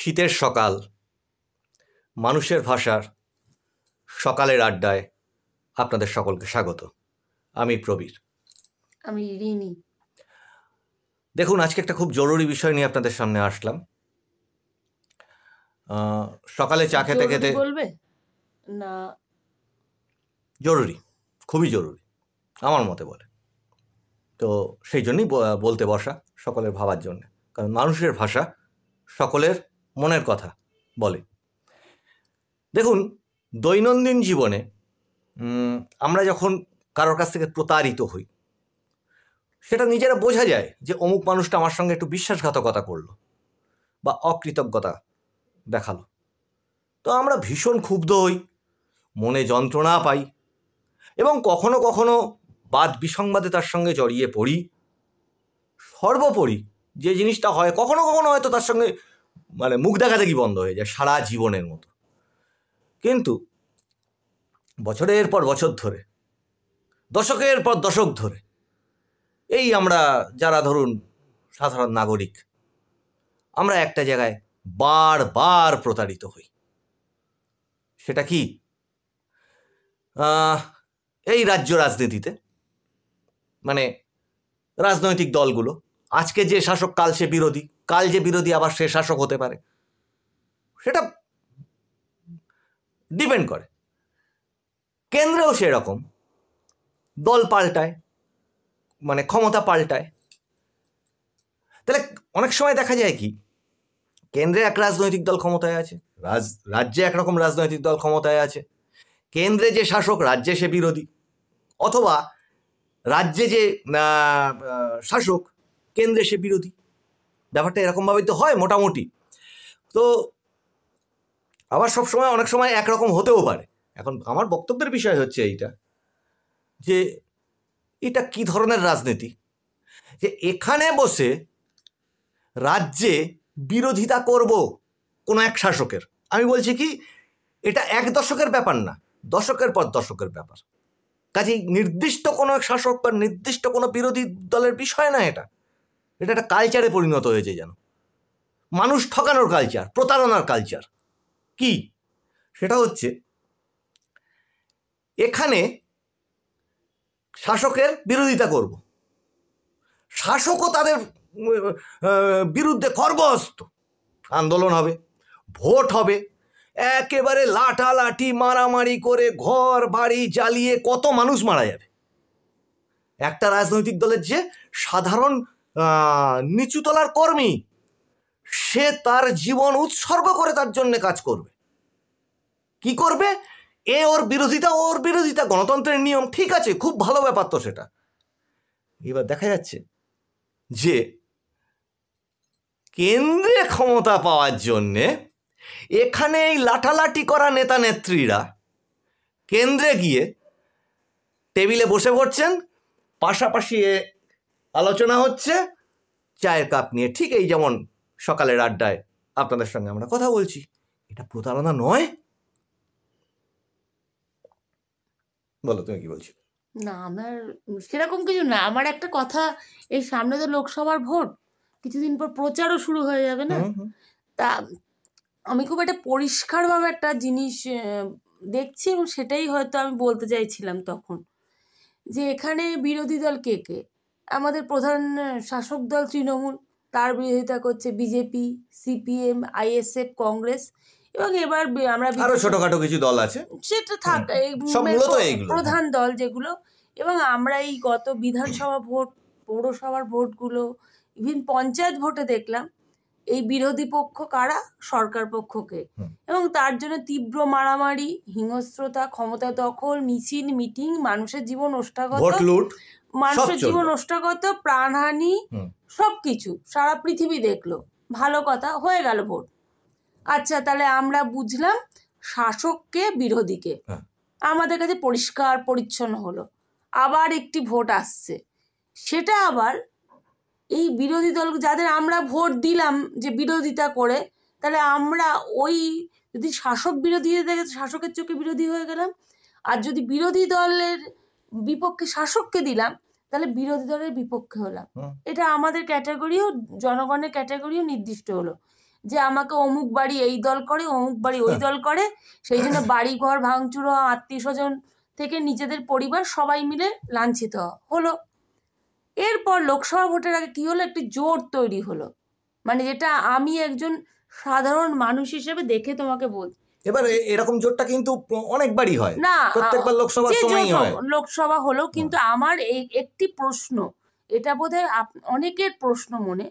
শীতের সকাল, মানুষের ভাষার সকালের আড্ডায় আপনাদের সকলকে স্বাগত। আমি প্রবীর। আমি রিনি। দেখুন, আজকে একটা খুব জরুরি বিষয় নিয়ে আপনাদের সামনে আসলাম। সকালে চা খেতে খেতে বলবে না, জরুরি, খুবই জরুরি আমার মতে বলে, তো সেই জন্যই বলতে বসা, সকলের ভাবার জন্য। কারণ মানুষের ভাষা সকলের মনের কথা বলে। দেখুন, দৈনন্দিন জীবনে আমরা যখন কারোর কাছ থেকে প্রতারিত হই, সেটা নিজেরা বোঝা যায় যে অমুক মানুষটা আমার সঙ্গে একটু বিশ্বাসঘাতকতা করলো বা অকৃতজ্ঞতা দেখালো, তো আমরা ভীষণ ক্ষুব্ধ হই, মনে যন্ত্রণা পাই এবং কখনো কখনো বাদ বিসংবাদে তার সঙ্গে জড়িয়ে পড়ি। সর্বোপরি যে জিনিসটা হয়, কখনো কখনো হয়তো তার সঙ্গে মুখ দেখাদেখি বন্ধ হয়ে যায় সারা জীবনের মতো। কিন্তু বছরের পর বছর ধরে, দশকের পর দশক ধরে এই আমরা যারা ধরুন সাধারণ নাগরিক, আমরা একটা জায়গায় বারবার প্রতারিত হই। সেটা কি? এই রাজ্য রাজনীতিতে, রাজনৈতিক দলগুলো, আজকে যে শাসক কাল সে বিরোধী, কাল যে বিরোধী আবার সে শাসক হতে পারে, সেটা ডিপেন্ড করে। কেন্দ্রেও সেরকম দল পাল্টায়, ক্ষমতা পাল্টায়। তাহলে অনেক সময় দেখা যায় কি, কেন্দ্রে এক রাজনৈতিক দল ক্ষমতায় আছে, রাজ্যে একরকম রাজনৈতিক দল ক্ষমতায় আছে, কেন্দ্রে যে শাসক রাজ্যে সে বিরোধী, অথবা রাজ্যে যে শাসক কেন্দ্রে সে বিরোধী। ব্যাপারটা এরকমভাবেই তো হয় মোটামুটি। তো আবার সবসময় অনেক সময় একরকম হতেও পারে। এখন আমার বক্তব্যের বিষয় হচ্ছে এইটা, যে এটা কি ধরনের রাজনীতি, যে এখানে বসে রাজ্যে বিরোধিতা করব কোনো এক শাসকের। আমি বলছি কি, এটা এক দশকের ব্যাপার না, দশকের পর দশকের ব্যাপার। কাজেই নির্দিষ্ট কোনো এক শাসক বা নির্দিষ্ট কোনো বিরোধী দলের বিষয় না, এটা একটা কালচারে পরিণত হয়েছে, যেন মানুষ ঠকানোর কালচার, প্রতারণার কালচার। কি সেটা হচ্ছে, এখানে শাসকের বিরোধিতা করব, শাসকও তাদের বিরুদ্ধে খড়গহস্ত, আন্দোলন হবে, ভোট হবে, একেবারে লাঠালাঠি মারামারি করে ঘর বাড়ি জ্বালিয়ে কত মানুষ মারা যাবে। একটা রাজনৈতিক দলের যে সাধারণ নিচুতলার কর্মী, সে তার জীবন উৎসর্গ করে তার জন্য কাজ করবে। কি করবে? ওর বিরোধিতা, গণতন্ত্রের নিয়ম, ঠিক আছে, খুব ভালো ব্যাপার তো সেটা। এবার দেখা যাচ্ছে যে কেন্দ্রে ক্ষমতা পাওয়ার জন্যে এখানে এই লাঠালাঠি করা নেতা নেত্রীরা কেন্দ্রে গিয়ে টেবিলে বসে পড়ছেন, পাশাপাশি আলোচনা হচ্ছে চায়ের কাপ নিয়ে, ঠিক এই যেমন সকালের আড্ডায় আপনাদের সঙ্গে আমরা কথা বলছি। এটা প্রতারণা নয়? বলো, তুমি কি বলছো? না, আমার সেরকম কিছু না। আমার একটা কথা, এই সামনে তো লোকসভার ভোট, কিছুদিন পর প্রচারও শুরু হয়ে যাবে না? তা আমি খুব একটা পরিষ্কারভাবে একটা জিনিস দেখছি, এবং সেটাই হয়তো আমি বলতে চাইছিলাম তখন, যে এখানে বিরোধী দল কে কে? আমাদের প্রধান শাসক দল তৃণমূল, তার বিরোধিতা করছে বিজেপি, সিপিএম, আইএসএফ, কংগ্রেস, এবং এবার আমরা আরো ছোটখাটো কিছু দল আছে, সেটা থাক, প্রধান দল যেগুলো। এবং আমরা এই গত বিধানসভা ভোট, পৌরসভার ভোটগুলো, ইভিন পঞ্চায়েত ভোটে দেখলাম এই বিরোধী পক্ষ কারা, সরকার পক্ষকে, এবং তার জন্য তীব্র মারামারি, হিংস্রতা, ক্ষমতা দখল, মিছিল মিটিং, মানুষের জীবন ওষ্ঠাগত, প্রাণহানি, সবকিছু সারা পৃথিবী দেখলো। ভালো কথা, হয়ে গেল ভোট। আচ্ছা, তাহলে আমরা বুঝলাম শাসককে বিরোধীকে, আমাদের কাছে পরিষ্কার পরিচ্ছন্ন হলো। আবার একটি ভোট আসছে, সেটা আবার এই বিরোধী দল, যাদের আমরা ভোট দিলাম যে বিরোধিতা করে, তাহলে আমরা ওই যদি শাসক বিরোধী দেখে শাসকের চোখে বিরোধী হয়ে গেলাম, আর যদি বিরোধী দলের বিপক্ষে শাসককে দিলাম, তাহলে বিরোধী দলের বিপক্ষে হলাম। এটা আমাদের ক্যাটাগরিও, জনগণের ক্যাটাগরিও নির্দিষ্ট হলো যে আমাকে অমুক বাড়ি এই দল করে, অমুক বাড়ি ওই দল করে, সেই জন্য বাড়ি ঘর ভাঙচুর হওয়া, আত্মীয় স্বজন থেকে নিজেদের পরিবার সবাই মিলে লাঞ্ছিত হলো। এরপর লোকসভা ভোটের আগে কি হলো, একটি জোট তৈরি হলো, মানে যেটা আমি একজন সাধারণ মানুষ হিসেবে দেখে তোমাকে বলছি। এবার এরকম জোটটা কিন্তু অনেকবারই হয় না, প্রত্যেকবার লোকসভার সময়ই হয়। লোকসভা হলো, কিন্তু আমার এই একটি প্রশ্ন, এটা বোধহয় অনেকের প্রশ্ন মনে,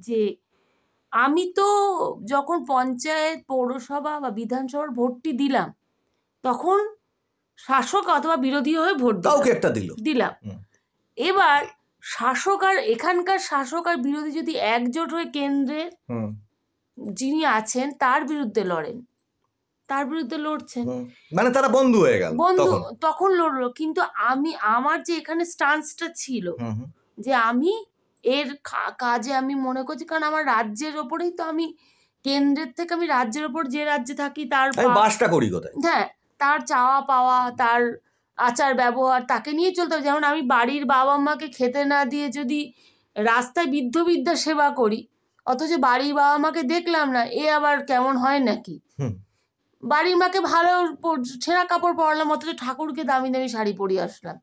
যে আমি তো যখন পঞ্চায়েত, পৌরসভা বা বিধানসভার ভোটটি দিলাম, তখন শাসক অথবা বিরোধী হয়ে ভোট কাউকে একটা দিলাম। এবার শাসক আর এখানকার শাসক আর বিরোধী যদি একজোট হয়ে কেন্দ্রের যিনি আছেন তার বিরুদ্ধে লড়েন, তার বিরুদ্ধে লড়ছেন, মানে তারা বন্ধু হয়ে গেল, তখন লড়লো। কিন্তু আমার যে এখানে স্টান্সটা ছিল, যে আমি এর কাজে আমি মনে করছি, কারণ আমার রাজ্যের ওপরেই তো, আমি কেন্দ্রের থেকে আমি রাজ্যের ওপর, যে রাজ্যে থাকি তার বাসটা করি কোথায়, হ্যাঁ, তার চাওয়া পাওয়া, তার আচার ব্যবহার, তাকে নিয়ে চলতে হবে। যেমন আমি বাড়ির বাবা মাকে খেতে না দিয়ে যদি রাস্তায় বৃদ্ধা সেবা করি, অথচ বাড়ির বাবা মাকে দেখলাম না, এ আবার কেমন হয় নাকি? বাড়ির মাকে ভালো ছেঁড়া কাপড় পরালাম, অথচ ঠাকুরকে দামি দামি শাড়ি পরিয়ে আসলাম,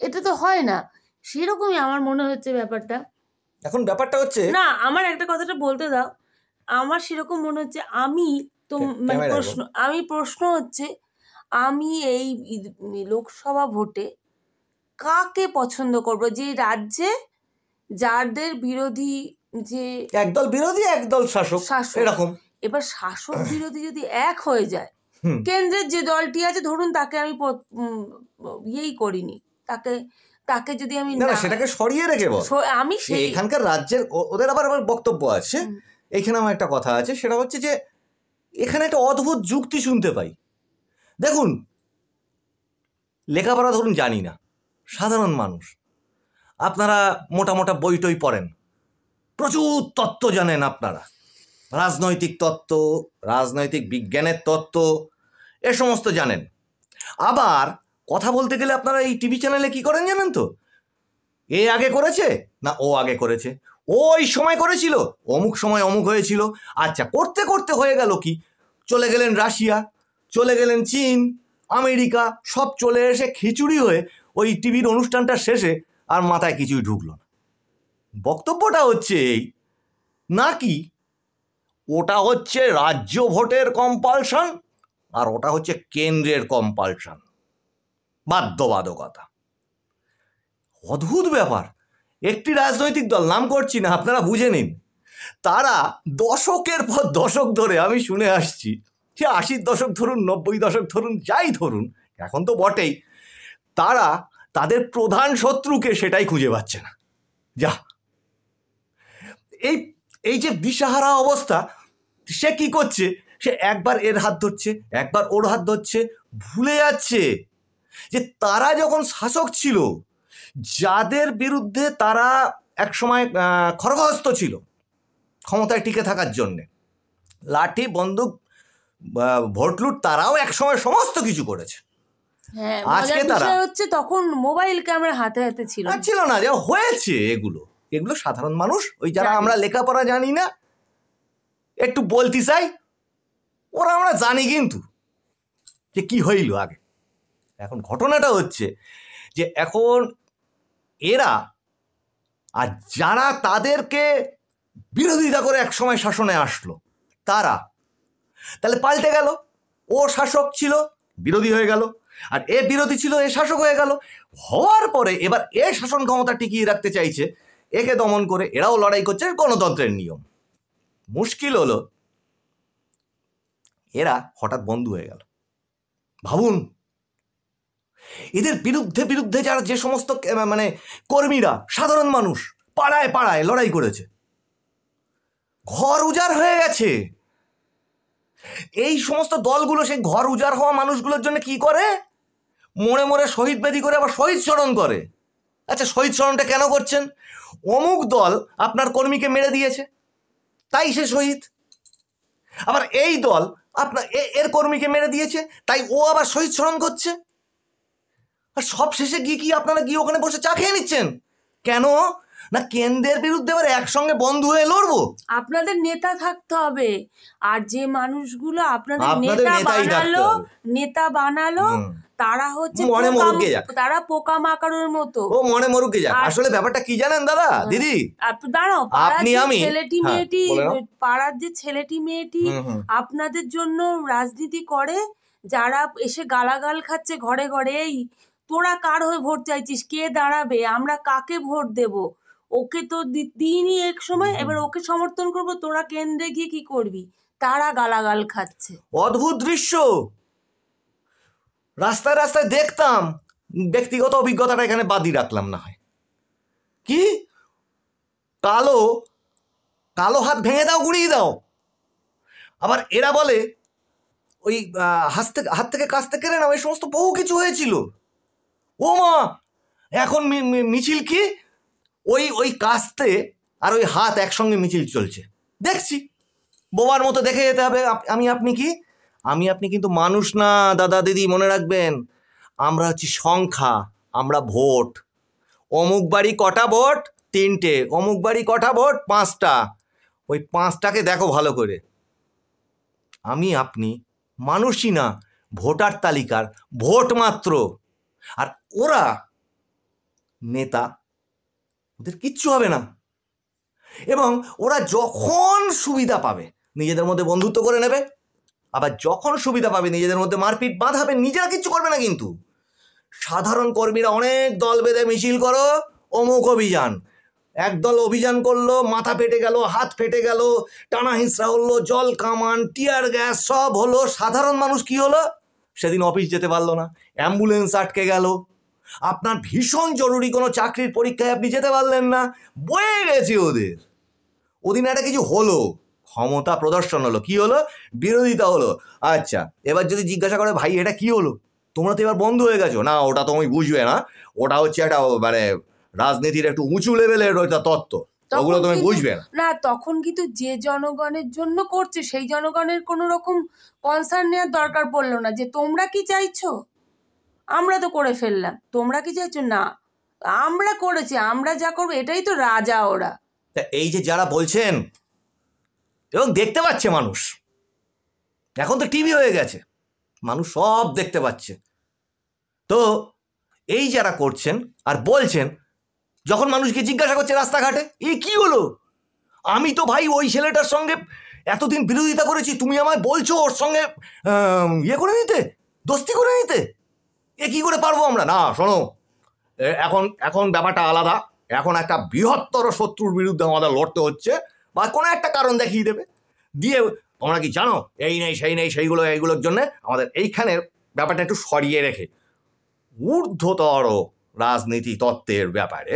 এটা তো হয় না। সেরকমই আমার মনে হচ্ছে ব্যাপারটা। এখন ব্যাপারটা হচ্ছে, না, আমার একটা কথাটা বলতে দাও, আমার সেরকম মনে হচ্ছে, আমি তো মানে প্রশ্ন হচ্ছে, আমি এই লোকসভা ভোটে কাকে পছন্দ করব, যে রাজ্যে যাদের বিরোধী, যে একদল বিরোধী একদল শাসক এরকম। এবার শাসক বিরোধী যদি এক হয়ে যায়, কেন্দ্রের যে দলটি আছে, ধরুন তাকে আমি ইয়েই করিনি, তাকে যদি আমি সেটাকে সরিয়ে রেখে আমি এখানকার রাজ্যের, ওদের আবার বক্তব্য আছে এখানে। আমার একটা কথা আছে, সেটা হচ্ছে যে এখানে একটা অদ্ভুত যুক্তি শুনতে পাই। দেখুন, লেখাপড়া ধরুন জানি না, সাধারণ মানুষ, আপনারা মোটা মোটা বই টই পড়েন, প্রচুর তত্ত্ব জানেন আপনারা, রাজনৈতিক তত্ত্ব, রাজনৈতিক বিজ্ঞানের তত্ত্ব, এ সমস্ত জানেন। আবার কথা বলতে গেলে আপনারা এই টিভি চ্যানেলে কি করেন জানেন তো, এ আগে করেছে না ও আগে করেছে, ওই সময় করেছিল, অমুক সময় অমুক হয়েছিল। আচ্ছা, করতে করতে হয়ে গেল কি, চলে গেলেন রাশিয়া, চলে গেলেন চীন, আমেরিকা, সব চলে এসে খিচুড়ি হয়ে ওই টিভির অনুষ্ঠানটা শেষে আর মাথায় কিছুই ঢুকলো না। বক্তব্যটা হচ্ছে এই, নাকি ওটা হচ্ছে রাজ্য ভোটের কম্পালশন আর ওটা হচ্ছে কেন্দ্রের কম্পালশন, বাধ্যবাধকতা। অদ্ভুত ব্যাপার। একটি রাজনৈতিক দল, নাম করছি না, আপনারা বুঝে নিন, তারা দশকের পর দশক ধরে আমি শুনে আসছি, সে 80-র দশক ধরুন, 90-র দশক ধরুন, যাই ধরুন, এখন তো বটেই, তারা তাদের প্রধান শত্রুকে সেটাই খুঁজে পাচ্ছে না। যা এই যে দিশাহারা অবস্থা, সে কি করছে, সে একবার এর হাত ধরছে, একবার ওর হাত ধরছে, ভুলে যাচ্ছে যে তারা যখন শাসক ছিল, যাদের বিরুদ্ধে তারা একসময় খড়গহস্ত ছিল ক্ষমতায় টিকে থাকার জন্যে, লাঠি বন্দুক ভোটলুট, তারাও একসময় সমস্ত কিছু করেছে। আজকে তারা হচ্ছে, তখন মোবাইল ক্যামেরা হাতে হাতে ছিল না, যা হয়েছে এগুলো সাধারণ মানুষ, ওই যারা আমরা লেখাপড়া জানি না, একটু বলতে চাই, ওরা আমরা জানি কিন্তু যে কি হইল আগে। এখন ঘটনাটা হচ্ছে যে এখন এরা আর যারা তাদেরকে বিরোধিতা করে একসময় শাসনে আসলো, তারা তাহলে পাল্টে গেল। ও শাসক ছিল, বিরোধী হয়ে গেল, আর এ বিরোধী ছিল, এ শাসক হয়ে গেল। হওয়ার পরে এবার এ শাসন ক্ষমতা টিকিয়ে রাখতে চাইছে, একে দমন করে এরাও লড়াই করছে, গণতন্ত্রের নিয়ম। মুশকিল হলো এরা হঠাৎ বন্ধু হয়ে গেল। ভাবুন, এদের বিরুদ্ধে যারা, যে সমস্ত মানে কর্মীরা, সাধারণ মানুষ পাড়ায় পাড়ায় লড়াই করেছে, ঘর উজাড় হয়ে গেছে। এই সমস্ত দলগুলো সেই ঘর উজাড় হওয়া মানুষগুলোর জন্য কি করে, মোড়ে মোড়ে শহীদ বেদি করে আবার শহীদ স্মরণ করে। আচ্ছা, শহীদ স্মরণটা কেন করছেন? অমুক দল আপনার কর্মীকে মেরে দিয়েছে, তাই সে শহীদ। আবার এই দল আপনার এর কর্মীকে মেরে দিয়েছে, তাই ও আবার শহীদ স্মরণ করছে। আর সব শেষে গিয়ে কি আপনারা গিয়ে ওখানে বসে চা খেয়ে নিচ্ছেন? কেন না কেন্দ্রের বিরুদ্ধে এবার একসঙ্গে বন্ধু হয়ে লড়বো? আপনাদের নেতা থাকতে হবে, আর যে মানুষগুলো আপনাদের আপনাদের নেতাই থাকতে হবে। নেতা বানালো তারা হচ্ছে মনে মরুকে যাক, তারা পোকামাকড়ের মতো। ও মনে মরুকে যাক। আসলে ব্যাপারটা কি জানেন দাদা দিদি, দাঁড়াও, আপনি আমি ছেলেটি মেয়েটি, পাড়ার যে ছেলেটি মেয়েটি আপনাদের জন্য রাজনীতি করে, যারা এসে গালাগাল খাচ্ছে ঘরে ঘরে, এই তোরা কার হয়ে ভোট চাইছিস, কে দাঁড়াবে, আমরা কাকে ভোট দেব, ওকে তো দিইনি এক সময়, এবার ওকে সমর্থন করবো, তোরা কেন্দ্রে গিয়ে কি করবি, তারা গালাগাল খাচ্ছে। অদ্ভুত দৃশ্য রাস্তায় রাস্তায় দেখতাম। ব্যক্তিগত অভিজ্ঞতাটা এখানে বাদই রাখলাম না হয়। কি কালো কালো হাত ভেঙে দাও, গুড়িয়ে দাও। আবার এরা বলে ওই হাত থেকে কাস্তে কেড়ে নাও, এই সমস্ত বহু কিছু হয়েছিল। ও মা, এখন মিছিল কি ওই ওই কাস্তে আর ওই হাত একসঙ্গে মিছিল চলছে দেখছি। বোবার মতো দেখে যেতে হবে। আমি আপনি কিন্তু মানুষ না দাদা দিদি, মনে রাখবেন। আমরা হচ্ছি সংখ্যা, আমরা ভোট। অমুক বাড়ি কটা ভোট? 3টে। অমুক বাড়ি কটা ভোট? 5টা। ওই 5টাকে দেখো ভালো করে। আমি আপনি মানুষই না, ভোটার তালিকার ভোট মাত্র। আর ওরা নেতা, ওদের কিচ্ছু হবে না। এবং ওরা যখন সুবিধা পাবে নিজেদের মধ্যে বন্ধুত্ব করে নেবে, আবার যখন সুবিধা পাবে নিজেদের মধ্যে মারপিট বাঁধাবে, নিজেরা কিচ্ছু করবে না। কিন্তু সাধারণ কর্মীরা অনেক দল বেঁধে মিছিল করো, অমুক অভিযান। একদল অভিযান করলো, মাথা ফেটে গেল, হাত ফেটে গেল, টানা হিঁচড়া হলো, জল কামান, টিয়ার গ্যাস সব হলো। সাধারণ মানুষ কি হলো? সেদিন অফিস যেতে পারলো না, অ্যাম্বুলেন্স আটকে গেল। আপনার ভীষণ জরুরি কোনো চাকরির পরীক্ষায় আপনি যেতে পারলেন না, বয়ে গেছে ওদের। ওদিন একটা কিছু হলো, ক্ষমতা প্রদর্শন হলো। কি হলো? বিরোধিতা হলো। আচ্ছা, এবার যদি জিজ্ঞাসা করে ভাই এটা কি হলো, তোমরা তো এবার বন্ধ হয়ে গেছো না, ওটা তুমি বুঝবে না, ওটা হচ্ছে একটা মানে রাজনীতির একটু উঁচু লেভেলের ওইটা তত্ত্ব, ওগুলো তুমি বুঝবে না। তখন কিন্তু যে জনগণের জন্য করছে সেই জনগণের কোনো রকম কনসার্ন নেওয়ার দরকার পড়লো না, যে তোমরা কি চাইছো, আমরা তো করে ফেললাম, তোমরা কি চাইছো, না আমরা করেছি, আমরা যা করবো এটাই তো রাজা ওরা। এই যে যারা বলছেন, এবং দেখতে পাচ্ছে মানুষ, এখন তো টিভি হয়ে গেছে, মানুষ সব দেখতে পাচ্ছে। তো এই যারা করছেন আর বলছেন, যখন মানুষকে জিজ্ঞাসা করছে রাস্তাঘাটে এই কি হলো, আমি তো ভাই ওই ছেলেটার সঙ্গে এতদিন বিরোধিতা করেছি, তুমি আমায় বলছো ওর সঙ্গে ইয়ে করে নিতে, দোস্তি করে নিতে, এ কি করে পারবো আমরা? না শোনো, এখন ব্যাপারটা আলাদা। এখন একটা বৃহত্তর শত্রুর বিরুদ্ধে আমাদের লড়তে হচ্ছে, বা কোনো একটা কারণ দেখিয়ে দেবে, দিয়ে তোমরা কি জানো এই নেই সেই নেই, এইগুলোর জন্য আমাদের এইখানের ব্যাপারটা একটু সরিয়ে রেখে ঊর্ধ্বতর রাজনীতি তত্ত্বের ব্যাপারে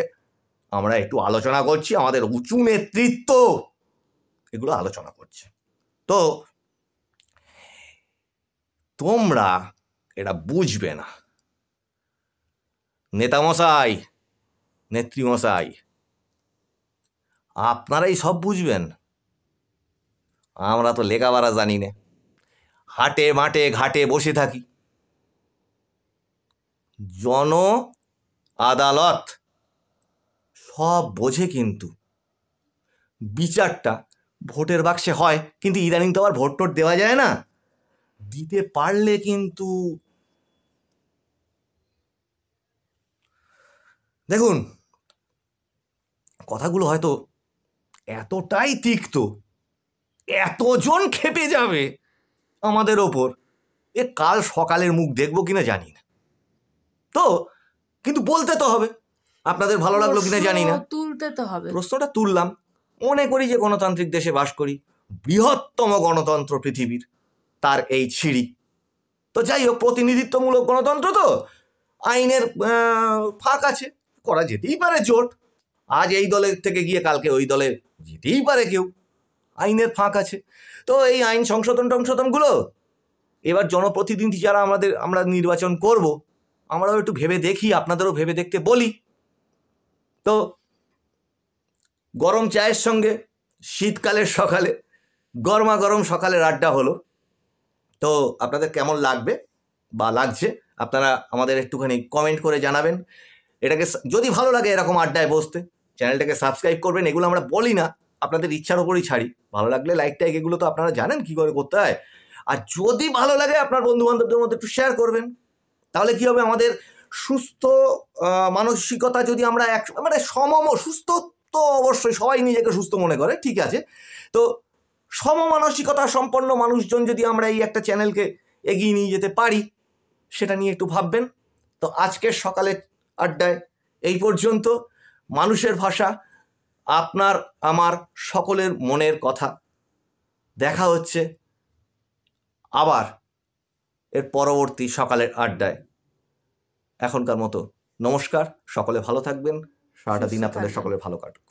আমরা একটু আলোচনা করছি, আমাদের উঁচু নেতৃত্ব এগুলো আলোচনা করছে। তো তোমরা এটা বুঝবে না, নেতামশাই নেত্রীমশাই, আপনারাই সব বুঝবেন, আমরা তো লেখাপড়া জানি না, হাটে মাঠে ঘাটে বসে থাকি। জন আদালত সব বোঝে, কিন্তু বিচারটা ভোটের বাক্সে হয়। কিন্তু ইদানিং তো আবার ভোট টোট দেওয়া যায় না, দিতে পারলে কিন্তু দেখুন কথাগুলো হয়তো এতটাই তিক্ত, এতজন খেপে যাবে আমাদের ওপর, এ কাল সকালের মুখ দেখবো কিনা জানি না। তো কিন্তু বলতে তো হবে, আপনাদের ভালো লাগলো কিনা জানি না, তুলতে তো হবে। প্রশ্নটা তুললাম। মনে করি যে গণতান্ত্রিক দেশে বাস করি, বৃহত্তম গণতন্ত্র পৃথিবীর, তার এই ছিঁড়ি। তো যাই হোক, প্রতিনিধিত্বমূলক গণতন্ত্র, তো আইনের ফাঁক আছে, করা যেতেই পারে জোট। আজ এই দলের থেকে গিয়ে কালকে ওই দলে যেতেই পারে কেউ, আইনের ফাঁক আছে। তো এই আইন সংশোধনগুলো এবার জনপ্রতিনিধি যারা আমরা নির্বাচন করব, আমরাও একটু ভেবে দেখি, আপনাদেরও ভেবে দেখতে বলি। তো গরম চায়ের সঙ্গে শীতকালের সকালে গরমা গরম সকালের আড্ডা হলো। তো আপনাদের কেমন লাগবে বা লাগছে আপনারা আমাদের একটুখানি কমেন্ট করে জানাবেন। এটাকে যদি ভালো লাগে এরকম আড্ডায় বসতে, চ্যানেলটাকে সাবস্ক্রাইব করবেন। এগুলো আমরা বলি না, আপনাদের ইচ্ছার ওপরই ছাড়ি। ভালো লাগলে লাইক টাইক এগুলো তো আপনারা জানেন কি করে করতে হয়। আর যদি ভালো লাগে আপনার বন্ধু বান্ধবদের মধ্যে একটু শেয়ার করবেন। তাহলে কি হবে, আমাদের সুস্থ মানসিকতা যদি আমরা মানে সুস্থ তো অবশ্যই সবাই নিজেকে সুস্থ মনে করে, ঠিক আছে, তো সমমানসিকতা সম্পন্ন মানুষজন যদি আমরা এই একটা চ্যানেলকে এগিয়ে নিয়ে যেতে পারি, সেটা নিয়ে একটু ভাববেন। তো আজকের সকালের আড্ডায় এই পর্যন্ত। মানুষের ভাষা, আপনার আমার সকলের মনের কথা। দেখা হচ্ছে আবার এর পরবর্তী সকালের আড্ডায়। এখনকার মতো নমস্কার, সকলে ভালো থাকবেন, সারাটা দিন আপনাদের সকলে ভালো কাটুক।